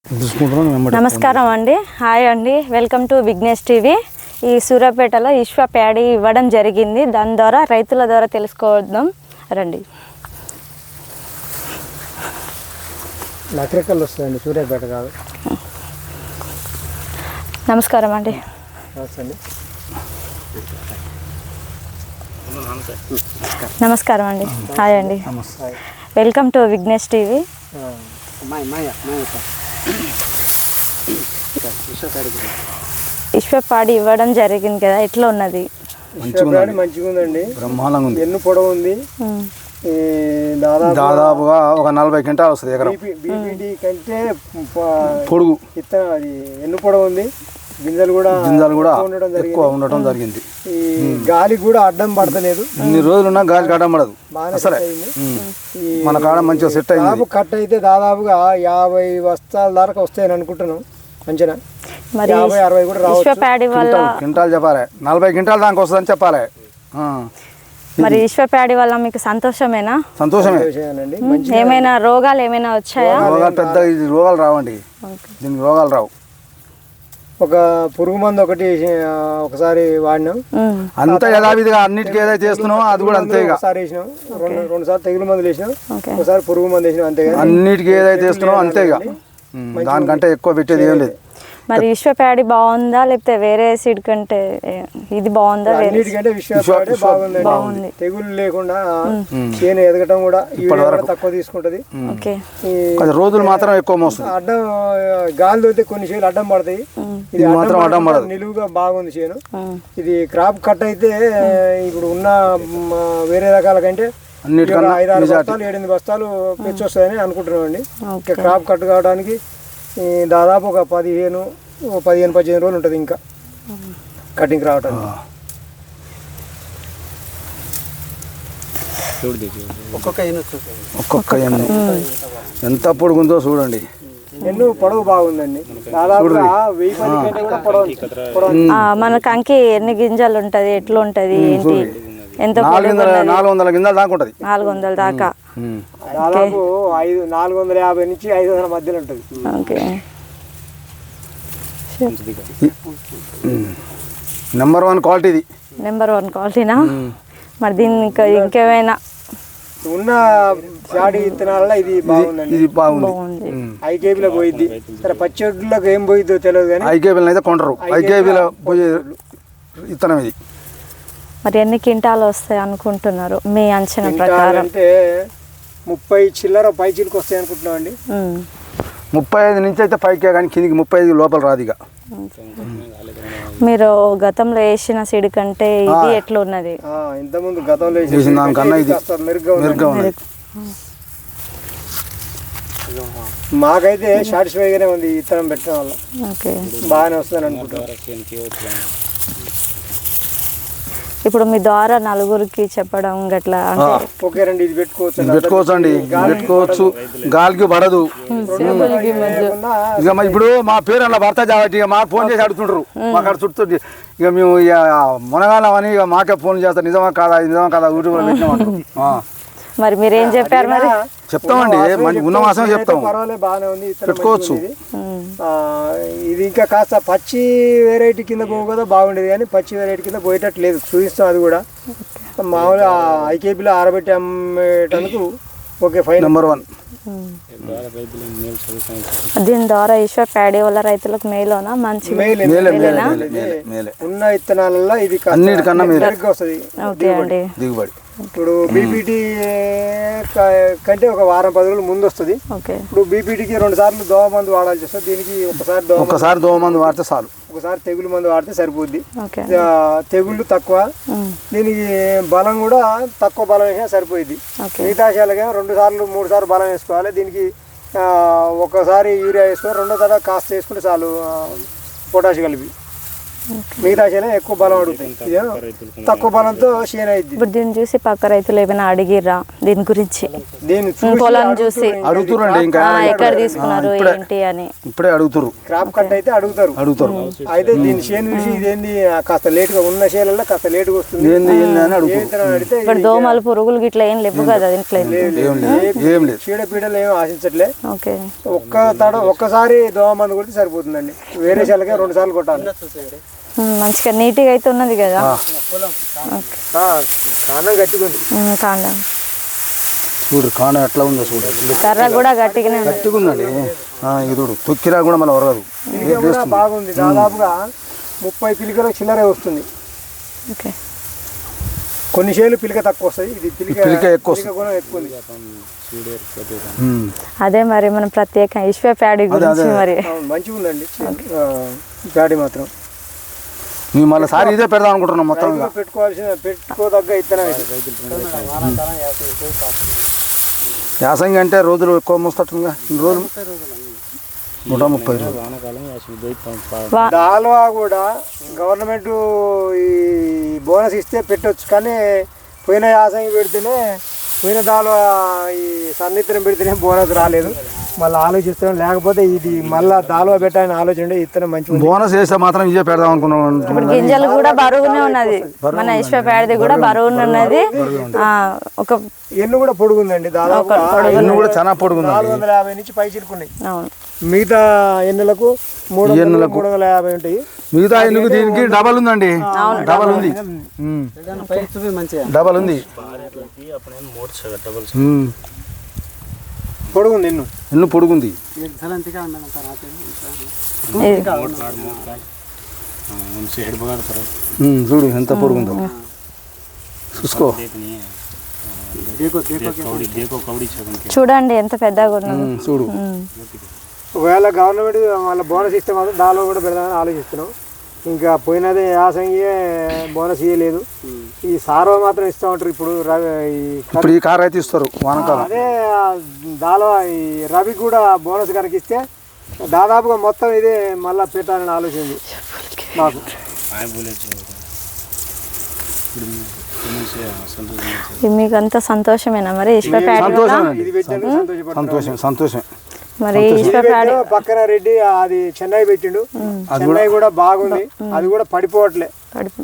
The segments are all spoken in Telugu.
నమస్కారం అండి, హాయ్ అండి, వెల్కమ్ టు విఘ్నేష్ టీవీ. ఈ సూర్యాపేటలో విశ్వ ప్యాడీ ఇవ్వడం జరిగింది. దాని ద్వారా రైతుల ద్వారా తెలుసుకోవద్దాం రండి. నకరికల్ వస్తుందండి, సూర్యాపేట కాదు. నమస్కారం అండి. నమస్కారం అండి, హాయ్ అండి, వెల్కమ్ టు విఘ్నేష్ టీవీ. విశ్వ ప్యాడీ ఇవ్వడం జరిగింది కదా, ఎట్లా ఉన్నది? మంచిగా ఉందండి, బ్రహ్మాండంగా ఉంది. ఎన్ను పొడవు ఉంది, దాదాపుగా ఒక 40 క్వింటాలు వస్తుంది ఎకరం. బీపీటీ కంటే పొడుగు ఇత్తనం, అది ఎన్ను పొడవు ఉంది. గింజలు కూడా ఎక్కువ ఉండటం జరిగింది. ఈ గాలి కూడా అడ్డం పడతలేదు. ఇన్ని రోజులున్నా గాలికి అడ్డం పడదు. అసలే మన కాడ మంచిగా సెట్ అయింది. కట్ అయితే దాదాపుగా 50 బస్తాల దాకా వస్తాయని అనుకుంటున్నాం. అంచనా 50-60 కూడా రావచ్చు. క్వింటాల్ చెప్పాలి, 40 క్వింటాల్ దానికి వస్తుందని చెప్పాలి. మరి విశ్వ ప్యాడీ వల్ల మీకు సంతోషమేనా? సంతోషమే. ఏమైనా రోగాలు ఏమైనా వచ్చాయా? రోగాలు పెద్ద రోగాలు రావండి, దీనికి రోగాలు రావు. ఒక పురుగు మందు ఒకసారి వాడినాం, అంతా యథావిధిగా అన్నిటికీ ఏదైతే చేస్తున్నామో అది కూడా అంతే. ఒకసారి వేసినాం, రెండు సార్లు తెగులు మందులు వేసినాం, ఒకసారి పురుగు మందు వేసినాం, అంతే. అన్నిటికీ ఏదైతే వేస్తున్నామో అంతేగా, దానికంటే ఎక్కువ పెట్టేది ఏం లేదు. మరి విశ్వ ప్యాడీ బాగుందా లేకపోతే వేరే సీడ్ కంటే ఇది బాగుందా? అన్నిటికంటే బాగుంది. తెగులు లేకుండా చేను ఎదగటం కూడా తక్కువ తీసుకుంటది. రోజులు మాత్రం ఎక్కువ మోస్తుంది. అడ్డం గాలి తోతే కొన్ని చేలు అడ్డం పడతాయి, ఇది మాత్రం అడ్డం పడదు. నిలువుగా బాగుంది చేను. ఇది క్రాప్ కట్ అయితే ఇప్పుడు ఉన్న వేరే రకాల కంటే 5-6 బస్తాలు 7-8 బస్తాలు పెంచి వస్తాయని అనుకుంటున్నాం అండి. క్రాప్ కట్ కావడానికి దాదాపు ఒక 15-18 రోజులు ఉంటుంది ఇంకా కటింగ్ రావడానికి. ఒక్కొక్క ఎంత పొడుగుందో చూడండి. ఎన్ను పొడవు బాగుందండి, దాదాపుగా 1000 పొడవు. మన కంకి ఎన్ని గింజలు ఉంటది, ఎట్లా ఉంటది, ఏంటి? ఎంత? 400 గింజలు దాకా ఉంటుంది. 400 దాకా, దాదాపు 450 నుంచి 500 మధ్యలో ఉంటుంది. ఓకే, నెంబర్ 1 క్వాలిటీ ఇది. నెంబర్ 1 క్వాలిటీనా? మరి దీన్ని ఇంకేమైనా ఉన్న ప్యాడీ విత్తనాలలో ఇది బాగుందండి. ఇది బాగుంది. ఐకేబీలో పోయిద్ది. సరే పచ్చడిలోకి ఏం పోయిద్దో తెలియదు కానీ ఐకేబీలో అయితే కొంటారు. ఐకేబీలో పోయే విత్తనం ఇది. మరి ఎన్ని క్వింటాలు వస్తాయి అనుకుంటున్నారు మీ అంచనా ప్రకారం? అంటే 30 చిల్లర పై చిలుకు వస్తాయి అనుకుంటున్నాం అండి. 35 నుంచి అయితే పైకే, కానీ కిందికి 35 లోపల రాదు. ఇక మీరు గతంలో వేసిన సీడ్ కంటే ఇది ఎట్లా ఉన్నది? ఇంతకుముందు గతంలో వేసిన దానికన్నా ఇది మెరుగ్గా ఉంది. మాకైతే సాటిస్ఫైగానే ఉంది విత్తనం పెట్టడం వల్ల. బాగానే వస్తుందని అనుకుంటున్నాను. ఇప్పుడు మీ ద్వారా నలుగురికి చెప్పడం గట్లా ఓకేనండి, ఇది పెట్టుకోవచ్చు అండి, పెట్టుకోవచ్చు. గాలికి పడదు. ఇక ఇప్పుడు మా పేరు అలా భర్త కాబట్టి ఇక మాకు ఫోన్ చేసి అడుగుతుంటారు. మాకు అక్కడ చుట్టూ ఇక మేము ఇక మునగాలం అని ఇక మాకే ఫోన్ చేస్తాం. నిజమా కాదా యూట్యూబ్లో పెట్టినాం. మరి మీరేం చెప్పారు? మరి చెప్తామండి, ఉన్న మాసం చెప్తాం. పర్వాలేదు, బాగానే ఉంది, పెట్టుకోవచ్చు. ఇది ఇంకా కాస్త పచ్చి వెరైటీ కింద పోవు కదా బాగుండేది, కానీ పచ్చి వెరైటీ కింద పోయేటట్టు లేదు. చూపిస్తాం, అది కూడా మామూలుగా ఐకేపీలో ఆరబెట్టి అమ్మేటందుకు ఓకే, ఫైన్. నెంబర్ 1. దీని ద్వారా విశ్వ ప్యాడీ వల్ల రైతులకు మేలోనా? మంచి ఉన్న విత్తనాలలో ఇది అన్నిటికన్నా మెరుగ్గా వస్తుంది దిగుబడి. ఇప్పుడు బీపీటీ కంటే ఒక వారం 10 రోజులు ముందు వస్తుంది. ఇప్పుడు బీపీటీకి 2 సార్లు దోమ మందు వాడాల్సి వస్తుంది. దీనికి ఒకసారి దోమ మందు వాడితే చాలు. ఒకసారి తెగులు మందు వాడితే సరిపోద్ది. తెగుళ్ళు తక్కువ, దీనికి బలం కూడా తక్కువ బలం వేసినా సరిపోయింది. మిగతా శాలగా 2 సార్లు 3 సార్లు బలం వేసుకోవాలి. దీనికి ఒకసారి యూరియా వేసుకొని 2వ తడ కాస్త వేసుకుంటే చాలు, పొటాష్ కలిపి. మిగతా చేను ఎక్కువ బలం అడుగుతాయి, ఇదేమో తక్కువ బలంతో చేను అయింది. ఇప్పుడు దీన్ని చూసి పక్క రైతులు ఏమైనా అడిగిర్రా దీని గురించి? దీన్ని పొలం చూసి అడుగుతారండి, ఇంకా ఎక్కడ తీసుకున్నారు ఏంటి అని ఇప్పుడే అడుగుతారు. క్రాప్ కట్ అయితే అడుగుతారు. అయితే దీని చేను చూసి ఇదేంది కాస్త లేట్ గా ఉన్న చేనులలో కాస్త లేట్ గా వస్తుంది ఏంది ఏంది అని అడుగుతారు. విత్తనం అడిగితే ఇప్పుడు దోమలు పురుగులు గిట్లా ఏం లేవు కదా దీంట్లో? ఏం లేదు, చీడపీడలు ఏం ఆశించట్లే. ఓకే, ఒక్కసారి దోమ మందు కొడితే సరిపోతుందండి. వేరే చేలకే 2 సార్లు కొట్టాలి. మంచిగా నీట్గా అయితే ఉన్నది కదా? కాండం గట్టిగా ఉంది. కాండం చూడు, కాండం ఎట్లా ఉందో చూడు, కర్ర కూడా గట్టిగానే గట్టిగా ఉందండి. ఇది చూడు, తొక్కిరా కూడా మన వరగదు. పిలిక కూడా బాగుంది, దాదాపుగా 30 పిలికలు చిల్లరే వస్తుంది. ఓకే, కొన్ని చేలు పిలిక తక్కువ వస్తాయి, ఇది పిలిక ఎక్కువ గుణం ఎక్కువ ఉంది. అదే మరి మనం ప్రత్యేక ఈశ్వ ప్యాడీ గురించి మరి మంచిగా ఉందండి ప్యాడీ మాత్రం. మేము మళ్ళీ సారి ఇదే పెడదాం అనుకుంటున్నాం. మొత్తం పెట్టుకోదగ్గ ఇత్తనం. యాసంగి అంటే రోజులు ఎక్కువ మోస్తట్టుగా, రోజులు 130 రోజులు. దాల్వా కూడా గవర్నమెంట్ ఈ బోనస్ ఇస్తే పెట్టవచ్చు, కానీ పోయిన యాసంగి పెడితేనే, పోయిన దాల్వా ఈ సన్నిత్తనం పెడితేనే బోనస్ రాలేదు. మళ్ళీ ఆలోచిస్తున్నాం, లేకపోతే ఇది మళ్ళీ దాల్వా పెట్టాలని ఆలోచన ఇత్తనం మంచిగా. బోనస్ వేస్తే మాత్రం ఇదే పెడదాం అనుకున్నాం. ఇప్పుడు గింజలు కూడా బరువునే ఉన్నది, మన ఈశ్వ ప్యాడీ కూడా బరువునే ఉన్నది. ఒక ఎన్ను కూడా పొడుగుందండి, దాదాపు ఎన్ను కూడా చాలా పొడుగుంది, 450 నుంచి పై చిరుకున్నాయి. అవును, మిగతా ఎన్నులకు 350 ఉంటాయి. మిగతా ఎన్నుకు దీనికి డబల్ ఉందండి, డబల్ ఉంది, డబల్ ఉంది. పొడుగుంది ఎన్ను పొడుగుంది. చూడు ఎంత పొడుగుందో, చూసుకో. చూడండి ఎంత పెద్దగా ఉన్నది. చూడు, ఒకవేళ గవర్నమెంట్ మళ్ళీ బోనస్ ఇస్తే మాత్రం దానిలో కూడా పెడదామని ఆలోచిస్తున్నాం. ఇంకా పోయినదే యాసంగియే బోనస్ ఇవ్వలేదు, ఈ సారవ మాత్రం ఇస్తూ ఉంటారు. ఇప్పుడు ఈ కార్ అయితే ఇస్తారు వానకాలం. అదే దాలో ఈ రవి కూడా బోనస్ కనుక ఇస్తే దాదాపుగా మొత్తం ఇదే మళ్ళీ పెట్టాలని ఆలోచన మాకు. మీకు అంత సంతోషమేనా మరి ఈశ్వ ప్యాడీ? ఇది పెట్టాను, సంతోషం సంతోషం. మరి ఈశ్వ ప్యాడీ పక్కన రెడ్డి అది చెన్నై పెట్టిండు, చెన్నై కూడా బాగుంది. అది కూడా పడిపోవట్లే,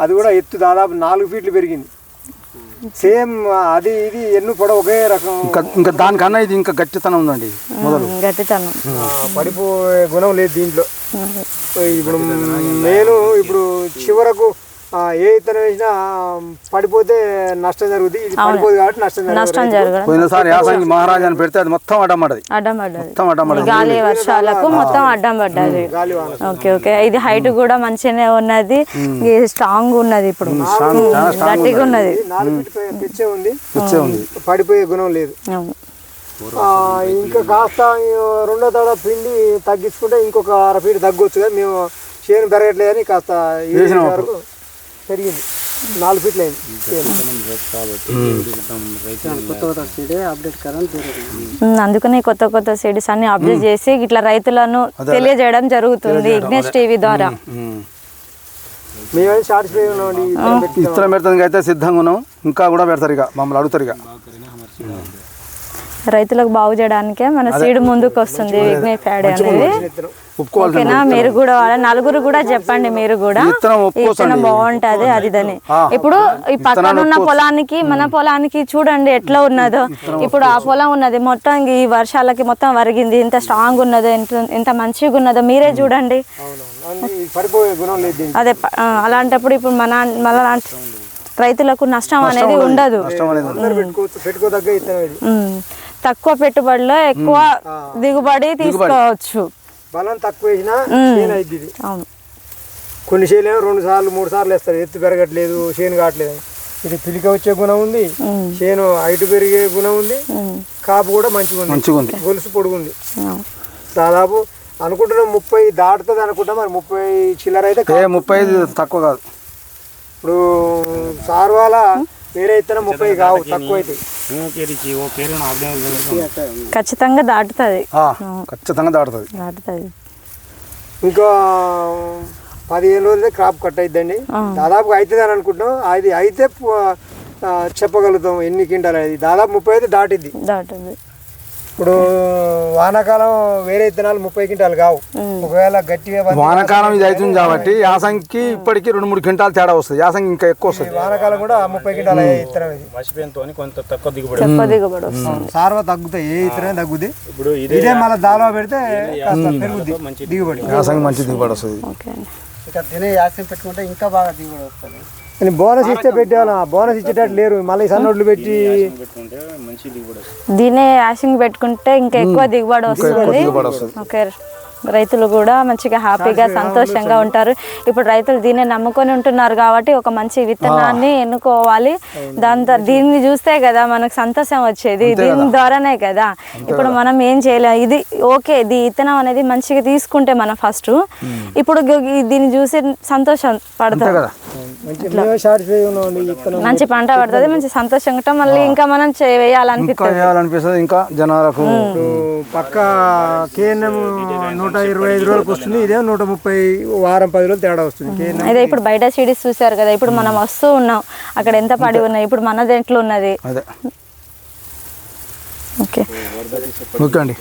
అది కూడా ఎత్తు దాదాపు 4 ఫీట్లు పెరిగింది. సేమ్ అది ఇది ఎన్ను పొడవు ఒకే రకం. ఇంకా దానికన్నా ఇది ఇంకా గట్టితనం ఉందండి, మొదలు గట్టితనం. పడిపోయే గుణం లేదు దీంట్లో. ఇప్పుడు నేను ఇప్పుడు చివరకు ఏ ఇత్తనం వేసినా పడిపోతే నష్టం జరుగుతుంది, ఇది పడిపోదు కాబట్టి నష్టం జరగదు. పోయినసారి యాసంగి మహారాజా అని పెడితే అది మొత్తం అడ్డం పడ్డది, గాలి వర్షాలకు మొత్తం అడ్డం పడ్డది. ఓకే ఓకే, ఇది హైట్ కూడా మంచిగానే ఉన్నది, స్ట్రాంగ్ ఉన్నది, ఇప్పుడు గట్టిగా ఉన్నది, 4 ఫీట్ పిచ్చే ఉంది, పడిపోయే గుణం లేదు. ఇంకా కాస్త 2వ తడ పిండి తగ్గించుకుంటే ఇంకొక 1/2 ఫీట్ తగ్గొచ్చు కదా. మేము చేను పెరగట్లేదని కాస్త వరకు పెరిగింది, 4 ఫీట్లు అయింది. అందుకనే కొత్త సీడ్స్ అన్ని అప్డేట్ చేసి ఇట్లా రైతులను తెలియజేయడం జరుగుతుంది విఘ్నేష్ టీవీ ద్వారా. మేమైతే సాటిస్ఫై ఉన్నామండి. ఇత్తనం పెడతానికి అయితే సిద్ధంగా ఉన్నాం, ఇంకా కూడా పెడతారు, ఇక మమ్మల్ని అడుగుతారు. ఇక రైతులకు బాగు చేయడానికే మన సీడ్ ముందుకు వస్తుంది విఘ్నేష్ ప్యాడీ అనేది. ఓకేనా, మీరు కూడా నలుగురు కూడా చెప్పండి, మీరు కూడా ఇత్తనం బాగుంటది అది ఇదని. ఇప్పుడు ఈ పక్కన ఉన్న పొలానికి మన పొలానికి చూడండి ఎట్లా ఉన్నదో. ఇప్పుడు ఆ పొలం ఉన్నది మొత్తం ఈ వర్షాలకి మొత్తం వరిగింది, ఎంత స్ట్రాంగ్ ఉన్నదో, ఎంత మంచిగా ఉన్నదో మీరే చూడండి. అదే అలాంటప్పుడు ఇప్పుడు మన రైతులకు నష్టం అనేది ఉండదు. తక్కువ పెట్టుబడిలో ఎక్కువ దిగుబడి తీసుకోవచ్చు. బలం తక్కువ వేసినా కొన్ని చేను 2 సార్లు 3 సార్లు వేస్తారు, ఎత్తు పెరగట్లేదు, చేను కావట్లేదు. ఇది పిలిక వచ్చే గుణం ఉంది, చేను హైట్ పెరిగే గుణం ఉంది, కాపు కూడా మంచిగా ఉంది, గొలుసు పొడుగుంది. దాదాపు అనుకుంటున్నాం 30 దాటుతుంది అనుకుంటాం, మరి 30 చిల్లర అయితే 35 తక్కువ కాదు. ఇప్పుడు సార్వాల వేరే ఇత్తనం 30 కావు, తక్కువ అయితే ఖచ్చితంగా దాటుతుంది. ఖచ్చితంగా దాటుతుంది. ఇంకా 15 రోజులే క్రాప్ కట్ అయిద్దండి. దాదాపుగా అవుతుంది అని అనుకుంటున్నాం. అది అయితే చెప్పగలుగుతాం ఎన్ని క్వింటాలు అనేది. దాదాపు 30 అయితే దాటిద్ది. ఇప్పుడు వానాకాలం వేరే విత్తనాలు 30 క్వింటాలు కావు. ఒకవేళ గట్టిగా వానాకాలం ఇది అవుతుంది కాబట్టి యాసంగికి ఇప్పటికి 2-3 క్వింటాలు తేడా వస్తుంది. యాసంగి ఇంకా ఎక్కువ వస్తుంది. వానాకాలం కూడా 30 క్వింటాల విత్తనం ఇది. కొంత తక్కువ దిగుబడి సార్వ తగ్గుతాయి, ఏ విత్తనం తగ్గుద్ది. ఇప్పుడు ఇదే మళ్ళీ దాలో పెడితే పెరుగుద్ది దిగుబడి. యాసంగి మంచి దిగుబడి వస్తుంది. ఇక తినే యాసం పెట్టుకుంటే ఇంకా బాగా దిగుబడి వస్తుంది. బోనస్ ఇస్తే పెట్టేవాళ్ళం, బోనస్ ఇచ్చేటట్టు లేరు. మళ్ళీ సన్నోడ్లు పెట్టి దీనే యాసింగ్ పెట్టుకుంటే ఇంకా ఎక్కువ దిగుబడి వస్తుంది. ఓకే, రైతులు కూడా మంచిగా హ్యాపీగా సంతోషంగా ఉంటారు. ఇప్పుడు రైతులు దీన్ని నమ్ముకొని ఉంటున్నారు కాబట్టి ఒక మంచి విత్తనాన్ని ఎన్నుకోవాలి. దీన్ని చూస్తే కదా మనకు సంతోషం వచ్చేది, దీని ద్వారానే కదా. ఇప్పుడు మనం ఏం చేయలేం. ఇది ఓకే, విత్తనం అనేది మంచిగా తీసుకుంటే మనం ఫస్ట్ ఇప్పుడు దీన్ని చూసి సంతోషం పడతాం. మంచి పంట పడుతుంది, మంచి సంతోషంగా ఉంటాం. మళ్ళీ ఇంకా మనం వేయాలనిపిస్తుంది. ఇంకా జనాలకు పక్క కేఎన్ఎం 125 రోజులకు వస్తుంది. ఇదే 130 వారం 10 రోజులు తేడా వస్తుంది. అదే ఇప్పుడు బయట సిడీస్ చూసారు కదా, ఇప్పుడు మనం వస్తూ ఉన్నాం, అక్కడ ఎంత పడి ఉన్నాయి, ఇప్పుడు మనది ఎట్లా ఉన్నది. ఓకే ఓకే అండి.